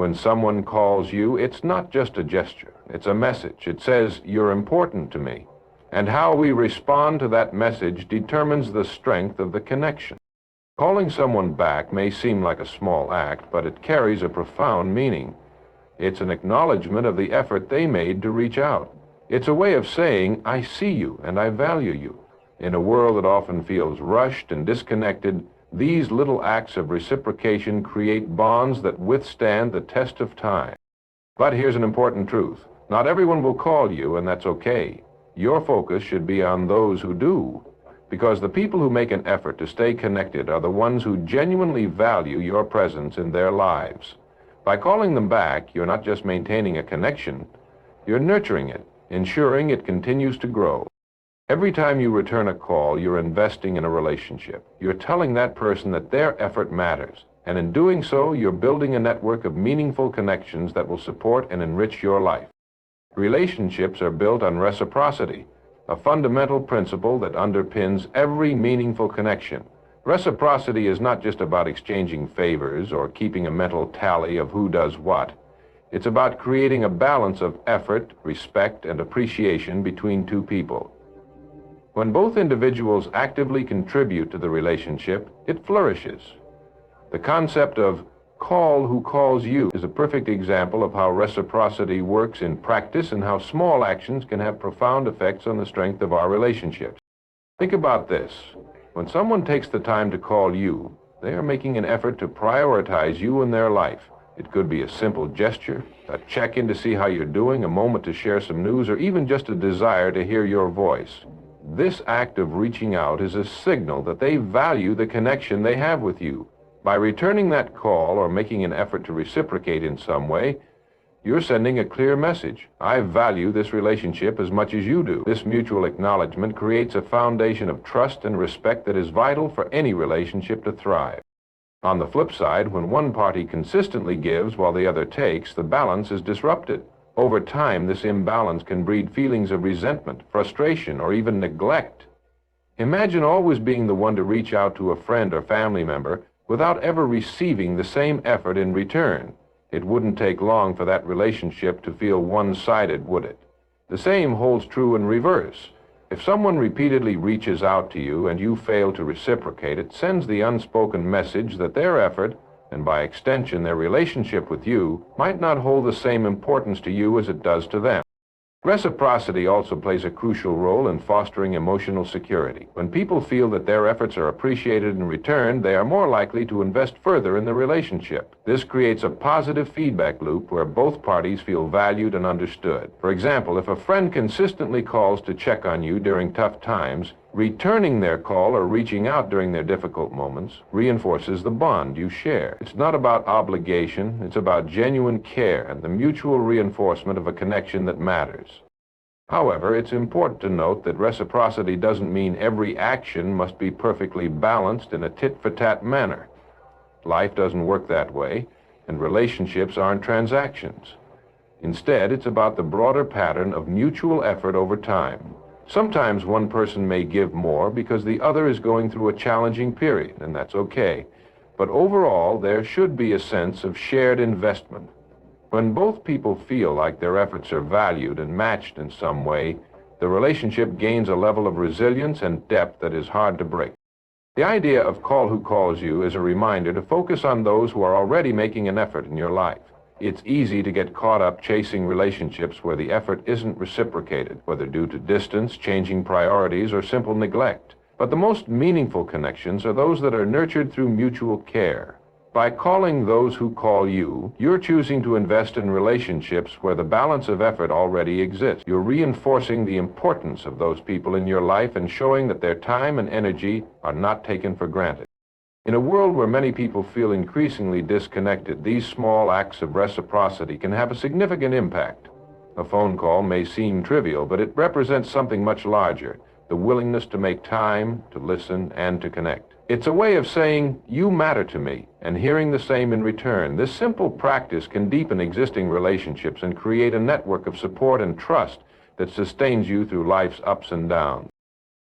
When someone calls you, it's not just a gesture, it's a message. It says, "You're important to me." And how we respond to that message determines the strength of the connection. Calling someone back may seem like a small act, but it carries a profound meaning. It's an acknowledgement of the effort they made to reach out. It's a way of saying, "I see you and I value you." In a world that often feels rushed and disconnected, these little acts of reciprocation create bonds that withstand the test of time. But here's an important truth. Not everyone will call you, and that's okay. Your focus should be on those who do, because the people who make an effort to stay connected are the ones who genuinely value your presence in their lives. By calling them back, you're not just maintaining a connection, you're nurturing it, ensuring it continues to grow. Every time you return a call, you're investing in a relationship. You're telling that person that their effort matters, and in doing so, you're building a network of meaningful connections that will support and enrich your life. Relationships are built on reciprocity, a fundamental principle that underpins every meaningful connection. Reciprocity is not just about exchanging favors or keeping a mental tally of who does what. It's about creating a balance of effort, respect, and appreciation between two people. When both individuals actively contribute to the relationship, it flourishes. The concept of "call who calls you" is a perfect example of how reciprocity works in practice and how small actions can have profound effects on the strength of our relationships. Think about this. When someone takes the time to call you, they are making an effort to prioritize you in their life. It could be a simple gesture, a check-in to see how you're doing, a moment to share some news, or even just a desire to hear your voice. This act of reaching out is a signal that they value the connection they have with you. By returning that call or making an effort to reciprocate in some way, you're sending a clear message. I value this relationship as much as you do. This mutual acknowledgement creates a foundation of trust and respect that is vital for any relationship to thrive. On the flip side, when one party consistently gives while the other takes, the balance is disrupted. Over time, this imbalance can breed feelings of resentment, frustration, or even neglect. Imagine always being the one to reach out to a friend or family member without ever receiving the same effort in return. It wouldn't take long for that relationship to feel one-sided, would it? The same holds true in reverse. If someone repeatedly reaches out to you and you fail to reciprocate, it sends the unspoken message that their effort, and by extension their relationship with you, might not hold the same importance to you as it does to them. Reciprocity also plays a crucial role in fostering emotional security. When people feel that their efforts are appreciated in return, they are more likely to invest further in the relationship. This creates a positive feedback loop where both parties feel valued and understood. For example, if a friend consistently calls to check on you during tough times, returning their call or reaching out during their difficult moments reinforces the bond you share. It's not about obligation, it's about genuine care and the mutual reinforcement of a connection that matters. However, it's important to note that reciprocity doesn't mean every action must be perfectly balanced in a tit-for-tat manner. Life doesn't work that way, and relationships aren't transactions. Instead, it's about the broader pattern of mutual effort over time. Sometimes one person may give more because the other is going through a challenging period, and that's okay. But overall, there should be a sense of shared investment. When both people feel like their efforts are valued and matched in some way, the relationship gains a level of resilience and depth that is hard to break. The idea of "call who calls you" is a reminder to focus on those who are already making an effort in your life. It's easy to get caught up chasing relationships where the effort isn't reciprocated, whether due to distance, changing priorities, or simple neglect. But the most meaningful connections are those that are nurtured through mutual care. By calling those who call you, you're choosing to invest in relationships where the balance of effort already exists. You're reinforcing the importance of those people in your life and showing that their time and energy are not taken for granted. In a world where many people feel increasingly disconnected, these small acts of reciprocity can have a significant impact. A phone call may seem trivial, but it represents something much larger: the willingness to make time, to listen, and to connect. It's a way of saying, "You matter to me," and hearing the same in return. This simple practice can deepen existing relationships and create a network of support and trust that sustains you through life's ups and downs.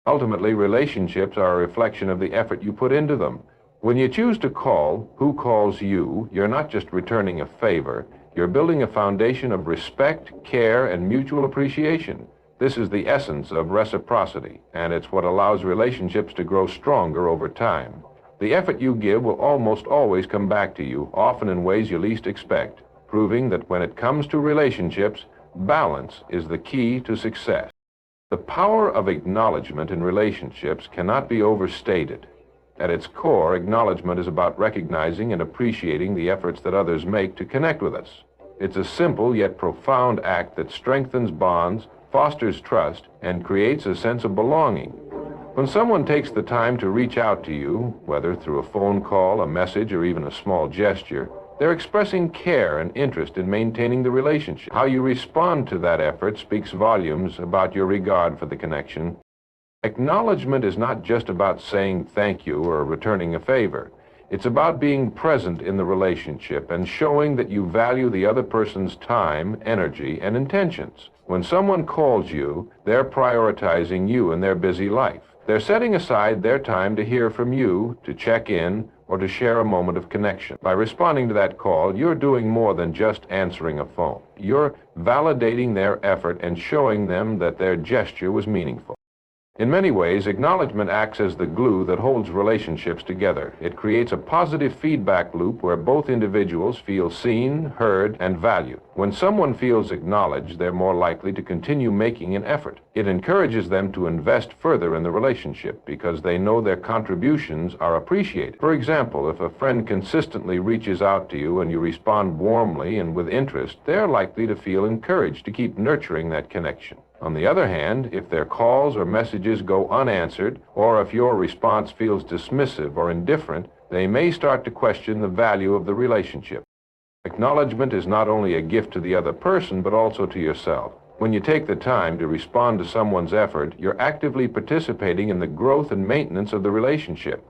Ultimately, relationships are a reflection of the effort you put into them. When you choose to call who calls you, you're not just returning a favor, you're building a foundation of respect, care, and mutual appreciation. This is the essence of reciprocity, and it's what allows relationships to grow stronger over time. The effort you give will almost always come back to you, often in ways you least expect, proving that when it comes to relationships, balance is the key to success. The power of acknowledgement in relationships cannot be overstated. At its core, acknowledgement is about recognizing and appreciating the efforts that others make to connect with us. It's a simple yet profound act that strengthens bonds, fosters trust, and creates a sense of belonging. When someone takes the time to reach out to you, whether through a phone call, a message, or even a small gesture, they're expressing care and interest in maintaining the relationship. How you respond to that effort speaks volumes about your regard for the connection. Acknowledgement is not just about saying thank you or returning a favor. It's about being present in the relationship and showing that you value the other person's time, energy, and intentions. When someone calls you, they're prioritizing you in their busy life. They're setting aside their time to hear from you, to check in, or to share a moment of connection. By responding to that call, you're doing more than just answering a phone. You're validating their effort and showing them that their gesture was meaningful. In many ways, acknowledgement acts as the glue that holds relationships together. It creates a positive feedback loop where both individuals feel seen, heard, and valued. When someone feels acknowledged, they're more likely to continue making an effort. It encourages them to invest further in the relationship because they know their contributions are appreciated. For example, if a friend consistently reaches out to you and you respond warmly and with interest, they're likely to feel encouraged to keep nurturing that connection. On the other hand, if their calls or messages go unanswered, or if your response feels dismissive or indifferent, they may start to question the value of the relationship. Acknowledgement is not only a gift to the other person, but also to yourself. When you take the time to respond to someone's effort, you're actively participating in the growth and maintenance of the relationship.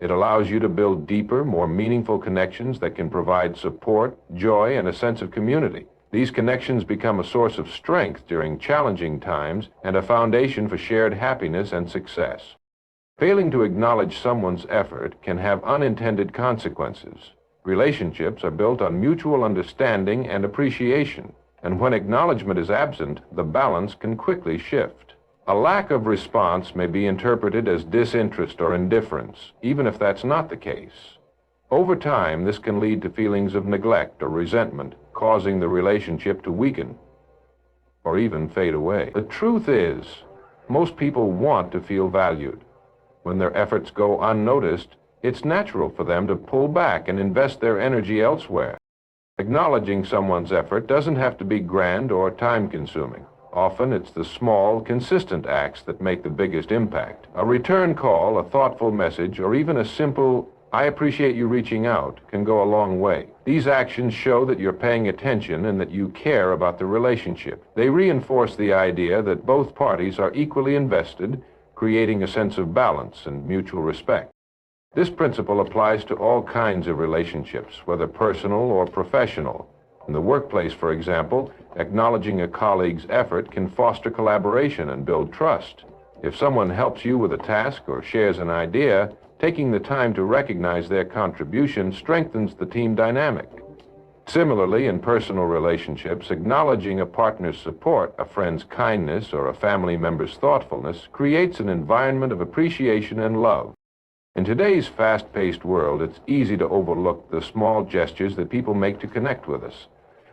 It allows you to build deeper, more meaningful connections that can provide support, joy, and a sense of community. These connections become a source of strength during challenging times and a foundation for shared happiness and success. Failing to acknowledge someone's effort can have unintended consequences. Relationships are built on mutual understanding and appreciation, and when acknowledgement is absent, the balance can quickly shift. A lack of response may be interpreted as disinterest or indifference, even if that's not the case. Over time, this can lead to feelings of neglect or resentment, causing the relationship to weaken or even fade away. The truth is, most people want to feel valued. When their efforts go unnoticed, it's natural for them to pull back and invest their energy elsewhere. Acknowledging someone's effort doesn't have to be grand or time-consuming. Often it's the small, consistent acts that make the biggest impact. A return call, a thoughtful message, or even a simple "I appreciate you reaching out" can go a long way. These actions show that you're paying attention and that you care about the relationship. They reinforce the idea that both parties are equally invested, creating a sense of balance and mutual respect. This principle applies to all kinds of relationships, whether personal or professional. In the workplace, for example, acknowledging a colleague's effort can foster collaboration and build trust. If someone helps you with a task or shares an idea, taking the time to recognize their contribution strengthens the team dynamic. Similarly, in personal relationships, acknowledging a partner's support, a friend's kindness, or a family member's thoughtfulness creates an environment of appreciation and love. In today's fast-paced world, it's easy to overlook the small gestures that people make to connect with us.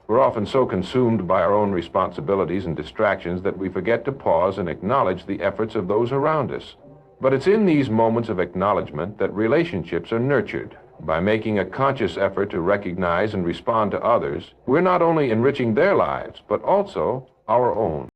We're often so consumed by our own responsibilities and distractions that we forget to pause and acknowledge the efforts of those around us. But it's in these moments of acknowledgement that relationships are nurtured. By making a conscious effort to recognize and respond to others, we're not only enriching their lives, but also our own.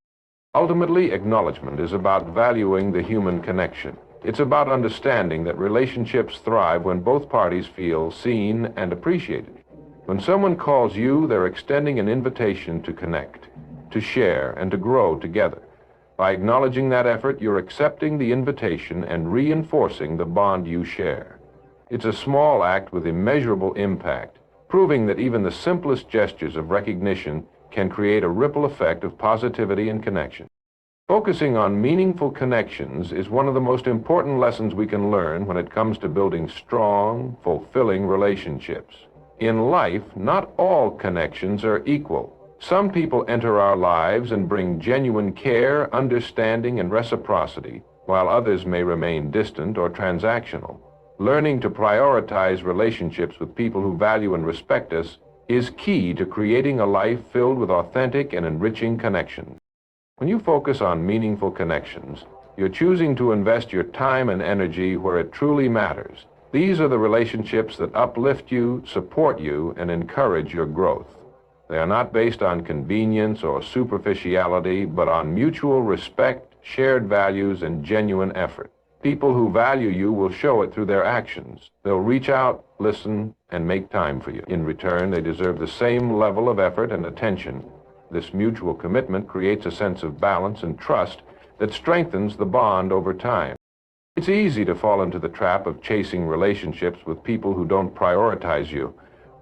Ultimately, acknowledgement is about valuing the human connection. It's about understanding that relationships thrive when both parties feel seen and appreciated. When someone calls you, they're extending an invitation to connect, to share, and to grow together. By acknowledging that effort, you're accepting the invitation and reinforcing the bond you share. It's a small act with immeasurable impact, proving that even the simplest gestures of recognition can create a ripple effect of positivity and connection. Focusing on meaningful connections is one of the most important lessons we can learn when it comes to building strong, fulfilling relationships. In life, not all connections are equal. Some people enter our lives and bring genuine care, understanding, and reciprocity, while others may remain distant or transactional. Learning to prioritize relationships with people who value and respect us is key to creating a life filled with authentic and enriching connections. When you focus on meaningful connections, you're choosing to invest your time and energy where it truly matters. These are the relationships that uplift you, support you, and encourage your growth. They are not based on convenience or superficiality, but on mutual respect, shared values, and genuine effort. People who value you will show it through their actions. They'll reach out, listen, and make time for you. In return, they deserve the same level of effort and attention. This mutual commitment creates a sense of balance and trust that strengthens the bond over time. It's easy to fall into the trap of chasing relationships with people who don't prioritize you.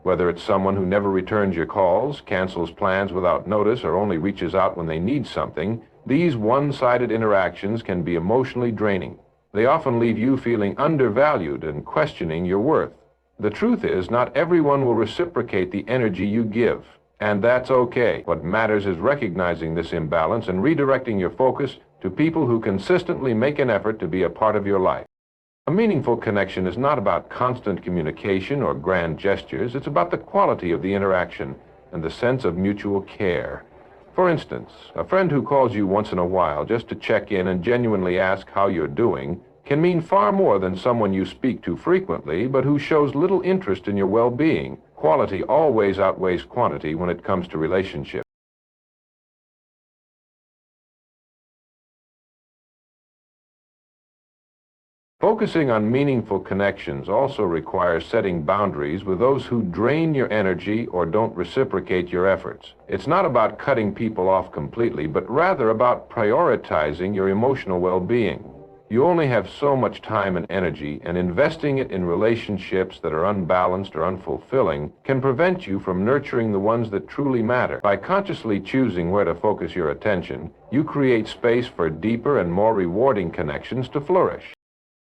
Whether it's someone who never returns your calls, cancels plans without notice, or only reaches out when they need something, these one-sided interactions can be emotionally draining. They often leave you feeling undervalued and questioning your worth. The truth is, not everyone will reciprocate the energy you give, and that's okay. What matters is recognizing this imbalance and redirecting your focus to people who consistently make an effort to be a part of your life. A meaningful connection is not about constant communication or grand gestures. It's about the quality of the interaction and the sense of mutual care. For instance, a friend who calls you once in a while just to check in and genuinely ask how you're doing can mean far more than someone you speak to frequently, but who shows little interest in your well-being. Quality always outweighs quantity when it comes to relationships. Focusing on meaningful connections also requires setting boundaries with those who drain your energy or don't reciprocate your efforts. It's not about cutting people off completely, but rather about prioritizing your emotional well-being. You only have so much time and energy, and investing it in relationships that are unbalanced or unfulfilling can prevent you from nurturing the ones that truly matter. By consciously choosing where to focus your attention, you create space for deeper and more rewarding connections to flourish.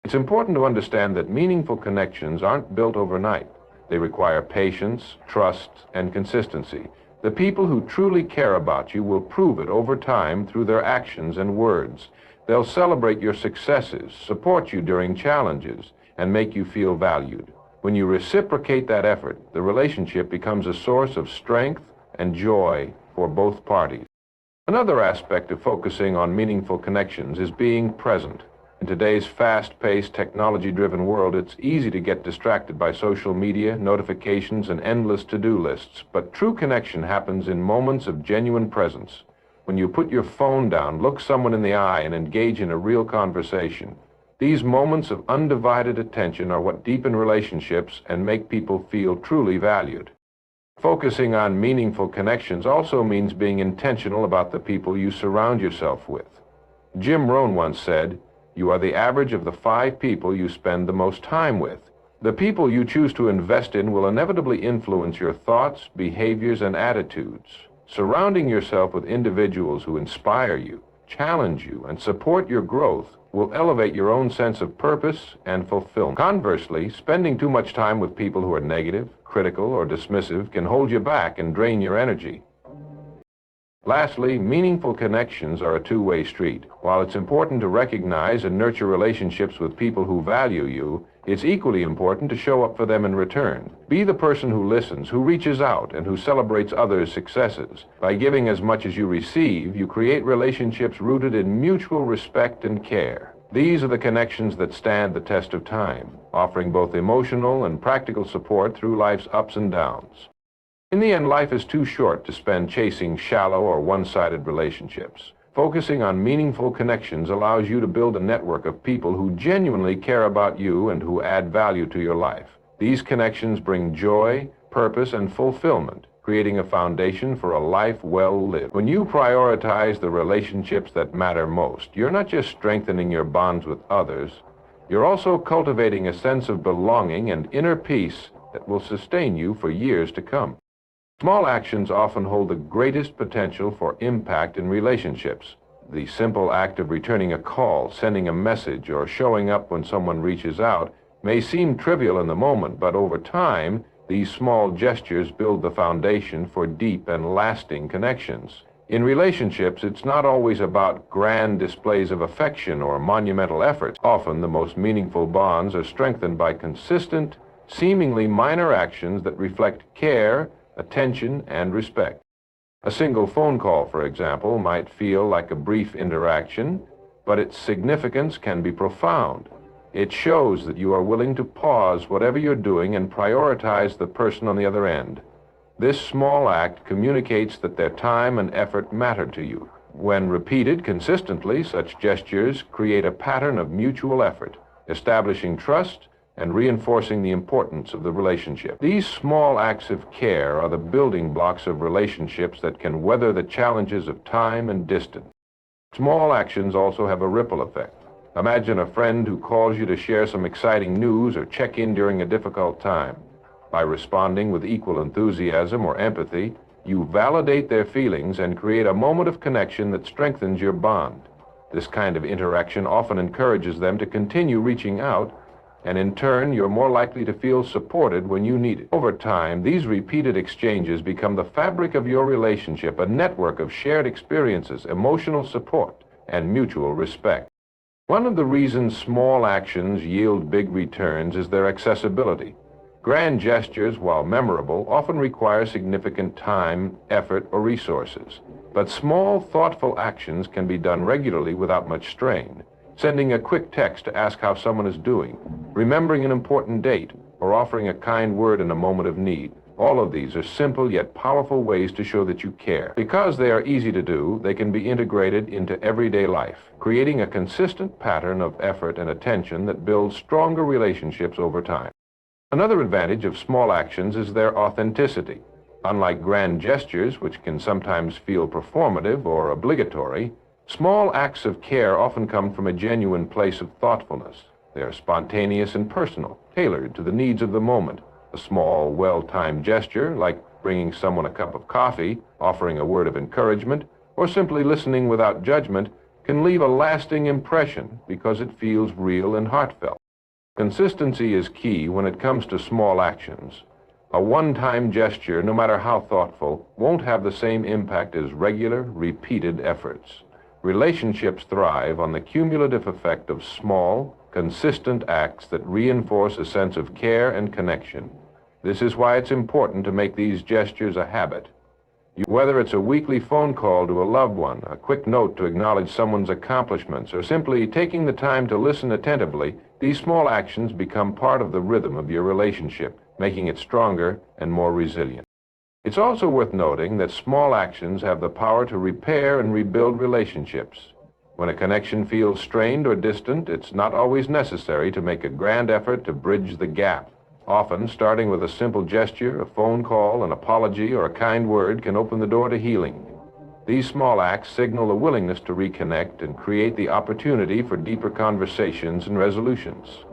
It's important to understand that meaningful connections aren't built overnight. They require patience, trust, and consistency. The people who truly care about you will prove it over time through their actions and words. They'll celebrate your successes, support you during challenges, and make you feel valued. When you reciprocate that effort, the relationship becomes a source of strength and joy for both parties. Another aspect of focusing on meaningful connections is being present. In today's fast-paced, technology-driven world, it's easy to get distracted by social media, notifications, and endless to-do lists. But true connection happens in moments of genuine presence. When you put your phone down, look someone in the eye, and engage in a real conversation. These moments of undivided attention are what deepen relationships and make people feel truly valued. Focusing on meaningful connections also means being intentional about the people you surround yourself with. Jim Rohn once said, "You are the average of the 5 people you spend the most time with." The people you choose to invest in will inevitably influence your thoughts, behaviors, and attitudes. Surrounding yourself with individuals who inspire you, challenge you, and support your growth will elevate your own sense of purpose and fulfillment. Conversely, spending too much time with people who are negative, critical, or dismissive can hold you back and drain your energy. Lastly, meaningful connections are a two-way street. While it's important to recognize and nurture relationships with people who value you, it's equally important to show up for them in return. Be the person who listens, who reaches out, and who celebrates others' successes. By giving as much as you receive, you create relationships rooted in mutual respect and care. These are the connections that stand the test of time, offering both emotional and practical support through life's ups and downs. In the end, life is too short to spend chasing shallow or one-sided relationships. Focusing on meaningful connections allows you to build a network of people who genuinely care about you and who add value to your life. These connections bring joy, purpose, and fulfillment, creating a foundation for a life well lived. When you prioritize the relationships that matter most, you're not just strengthening your bonds with others, you're also cultivating a sense of belonging and inner peace that will sustain you for years to come. Small actions often hold the greatest potential for impact in relationships. The simple act of returning a call, sending a message, or showing up when someone reaches out may seem trivial in the moment, but over time, these small gestures build the foundation for deep and lasting connections. In relationships, it's not always about grand displays of affection or monumental efforts. Often, the most meaningful bonds are strengthened by consistent, seemingly minor actions that reflect care, attention, and respect. A single phone call, for example, might feel like a brief interaction, but its significance can be profound. It shows that you are willing to pause whatever you're doing and prioritize the person on the other end. This small act communicates that their time and effort matter to you. When repeated consistently, such gestures create a pattern of mutual effort, establishing trust and reinforcing the importance of the relationship. These small acts of care are the building blocks of relationships that can weather the challenges of time and distance. Small actions also have a ripple effect. Imagine a friend who calls you to share some exciting news or check in during a difficult time. By responding with equal enthusiasm or empathy, you validate their feelings and create a moment of connection that strengthens your bond. This kind of interaction often encourages them to continue reaching out, and in turn, you're more likely to feel supported when you need it. Over time, these repeated exchanges become the fabric of your relationship, a network of shared experiences, emotional support, and mutual respect. One of the reasons small actions yield big returns is their accessibility. Grand gestures, while memorable, often require significant time, effort, or resources. But small, thoughtful actions can be done regularly without much strain. Sending a quick text to ask how someone is doing, remembering an important date, or offering a kind word in a moment of need. All of these are simple yet powerful ways to show that you care. Because they are easy to do, they can be integrated into everyday life, creating a consistent pattern of effort and attention that builds stronger relationships over time. Another advantage of small actions is their authenticity. Unlike grand gestures, which can sometimes feel performative or obligatory, small acts of care often come from a genuine place of thoughtfulness. They are spontaneous and personal, tailored to the needs of the moment. A small, well-timed gesture, like bringing someone a cup of coffee, offering a word of encouragement, or simply listening without judgment, can leave a lasting impression because it feels real and heartfelt. Consistency is key when it comes to small actions. A one-time gesture, no matter how thoughtful, won't have the same impact as regular, repeated efforts. Relationships thrive on the cumulative effect of small, consistent acts that reinforce a sense of care and connection. This is why it's important to make these gestures a habit. Whether it's a weekly phone call to a loved one, a quick note to acknowledge someone's accomplishments, or simply taking the time to listen attentively, these small actions become part of the rhythm of your relationship, making it stronger and more resilient. It's also worth noting that small actions have the power to repair and rebuild relationships. When a connection feels strained or distant, it's not always necessary to make a grand effort to bridge the gap. Often, starting with a simple gesture, a phone call, an apology, or a kind word can open the door to healing. These small acts signal a willingness to reconnect and create the opportunity for deeper conversations and resolutions.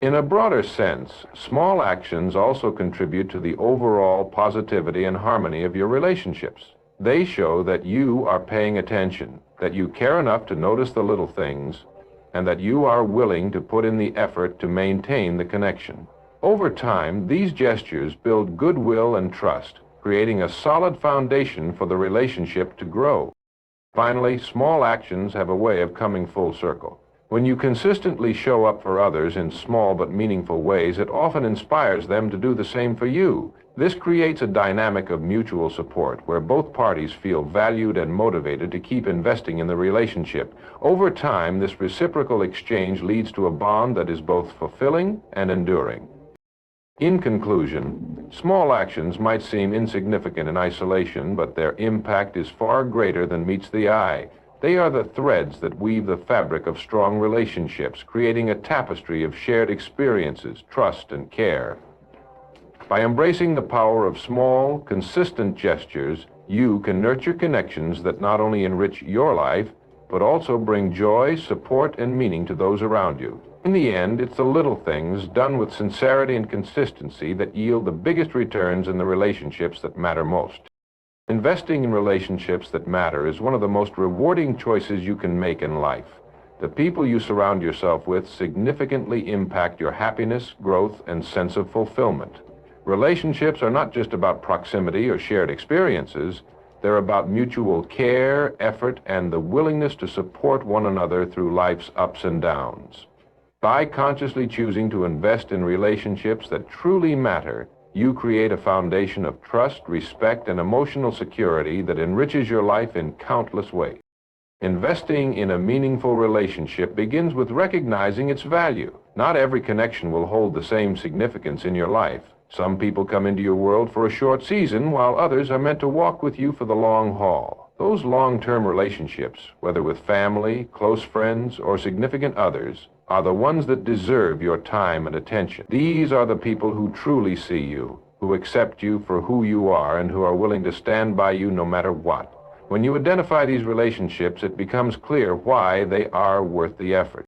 In a broader sense, small actions also contribute to the overall positivity and harmony of your relationships. They show that you are paying attention, that you care enough to notice the little things, and that you are willing to put in the effort to maintain the connection. Over time, these gestures build goodwill and trust, creating a solid foundation for the relationship to grow. Finally, small actions have a way of coming full circle. When you consistently show up for others in small but meaningful ways, it often inspires them to do the same for you. This creates a dynamic of mutual support where both parties feel valued and motivated to keep investing in the relationship. Over time, this reciprocal exchange leads to a bond that is both fulfilling and enduring. In conclusion, small actions might seem insignificant in isolation, but their impact is far greater than meets the eye. They are the threads that weave the fabric of strong relationships, creating a tapestry of shared experiences, trust, and care. By embracing the power of small, consistent gestures, you can nurture connections that not only enrich your life, but also bring joy, support, and meaning to those around you. In the end, it's the little things done with sincerity and consistency that yield the biggest returns in the relationships that matter most. Investing in relationships that matter is one of the most rewarding choices you can make in life. The people you surround yourself with significantly impact your happiness, growth, and sense of fulfillment. Relationships are not just about proximity or shared experiences. They're about mutual care, effort, and the willingness to support one another through life's ups and downs. By consciously choosing to invest in relationships that truly matter, you create a foundation of trust, respect, and emotional security that enriches your life in countless ways. Investing in a meaningful relationship begins with recognizing its value. Not every connection will hold the same significance in your life. Some people come into your world for a short season, while others are meant to walk with you for the long haul. Those long-term relationships, whether with family, close friends, or significant others, are the ones that deserve your time and attention. These are the people who truly see you, who accept you for who you are, and who are willing to stand by you no matter what. When you identify these relationships, it becomes clear why they are worth the effort.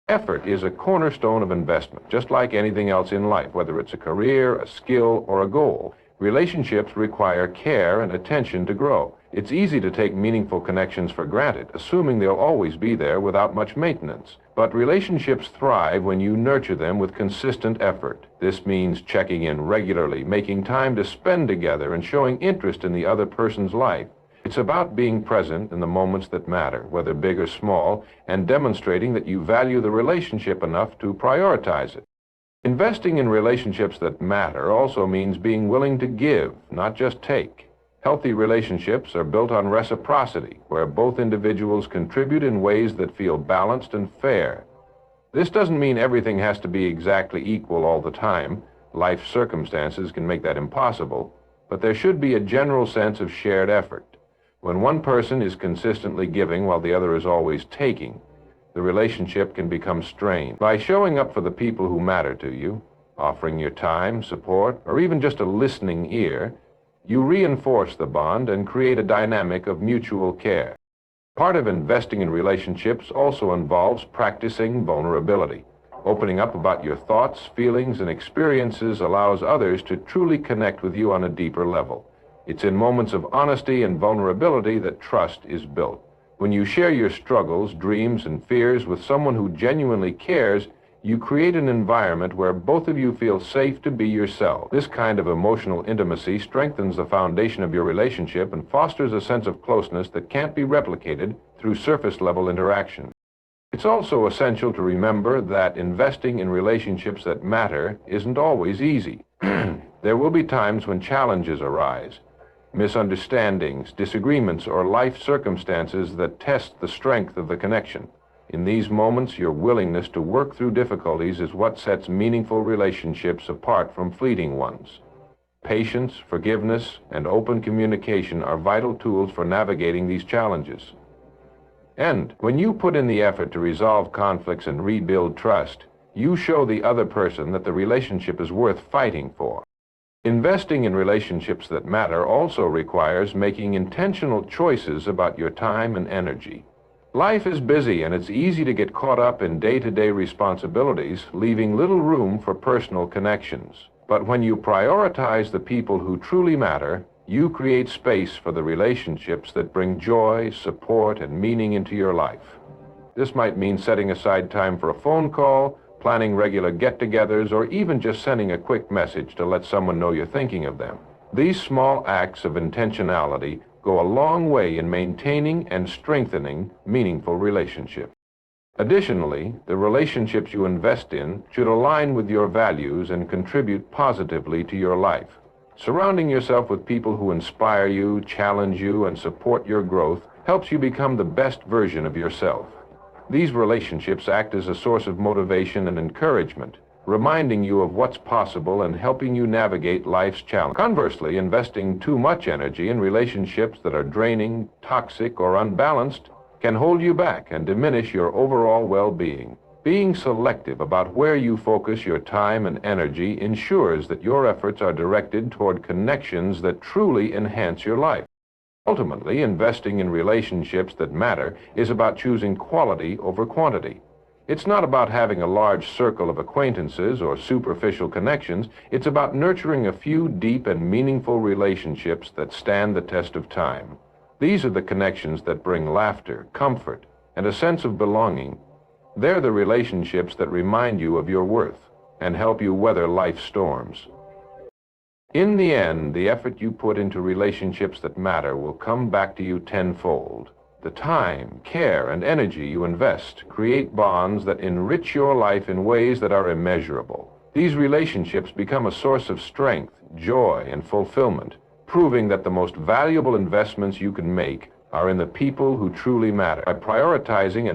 Effort is a cornerstone of investment, just like anything else in life, whether it's a career, a skill, or a goal. Relationships require care and attention to grow. It's easy to take meaningful connections for granted, assuming they'll always be there without much maintenance. But relationships thrive when you nurture them with consistent effort. This means checking in regularly, making time to spend together, and showing interest in the other person's life. It's about being present in the moments that matter, whether big or small, and demonstrating that you value the relationship enough to prioritize it. Investing in relationships that matter also means being willing to give, not just take. Healthy relationships are built on reciprocity, where both individuals contribute in ways that feel balanced and fair. This doesn't mean everything has to be exactly equal all the time. Life circumstances can make that impossible, but there should be a general sense of shared effort. When one person is consistently giving while the other is always taking, the relationship can become strained. By showing up for the people who matter to you, offering your time, support, or even just a listening ear, you reinforce the bond and create a dynamic of mutual care. Part of investing in relationships also involves practicing vulnerability. Opening up about your thoughts, feelings, and experiences allows others to truly connect with you on a deeper level. It's in moments of honesty and vulnerability that trust is built. When you share your struggles, dreams, and fears with someone who genuinely cares, you create an environment where both of you feel safe to be yourself. This kind of emotional intimacy strengthens the foundation of your relationship and fosters a sense of closeness that can't be replicated through surface-level interaction. It's also essential to remember that investing in relationships that matter isn't always easy. There will be times when challenges arise. Misunderstandings, disagreements, or life circumstances that test the strength of the connection. In these moments, your willingness to work through difficulties is what sets meaningful relationships apart from fleeting ones. Patience, forgiveness, and open communication are vital tools for navigating these challenges. And when you put in the effort to resolve conflicts and rebuild trust, you show the other person that the relationship is worth fighting for. Investing in relationships that matter also requires making intentional choices about your time and energy. Life is busy, and it's easy to get caught up in day-to-day responsibilities, leaving little room for personal connections. But when you prioritize the people who truly matter, you create space for the relationships that bring joy, support, and meaning into your life. This might mean setting aside time for a phone call, planning regular get-togethers, or even just sending a quick message to let someone know you're thinking of them. These small acts of intentionality go a long way in maintaining and strengthening meaningful relationships. Additionally, the relationships you invest in should align with your values and contribute positively to your life. Surrounding yourself with people who inspire you, challenge you, and support your growth helps you become the best version of yourself. These relationships act as a source of motivation and encouragement, reminding you of what's possible and helping you navigate life's challenges. Conversely, investing too much energy in relationships that are draining, toxic, or unbalanced can hold you back and diminish your overall well-being. Being selective about where you focus your time and energy ensures that your efforts are directed toward connections that truly enhance your life. Ultimately, investing in relationships that matter is about choosing quality over quantity. It's not about having a large circle of acquaintances or superficial connections. It's about nurturing a few deep and meaningful relationships that stand the test of time. These are the connections that bring laughter, comfort, and a sense of belonging. They're the relationships that remind you of your worth and help you weather life's storms. In the end, the effort you put into relationships that matter will come back to you tenfold. The time, care, and energy you invest create bonds that enrich your life in ways that are immeasurable. These relationships become a source of strength, joy, and fulfillment, proving that the most valuable investments you can make are in the people who truly matter. By prioritizing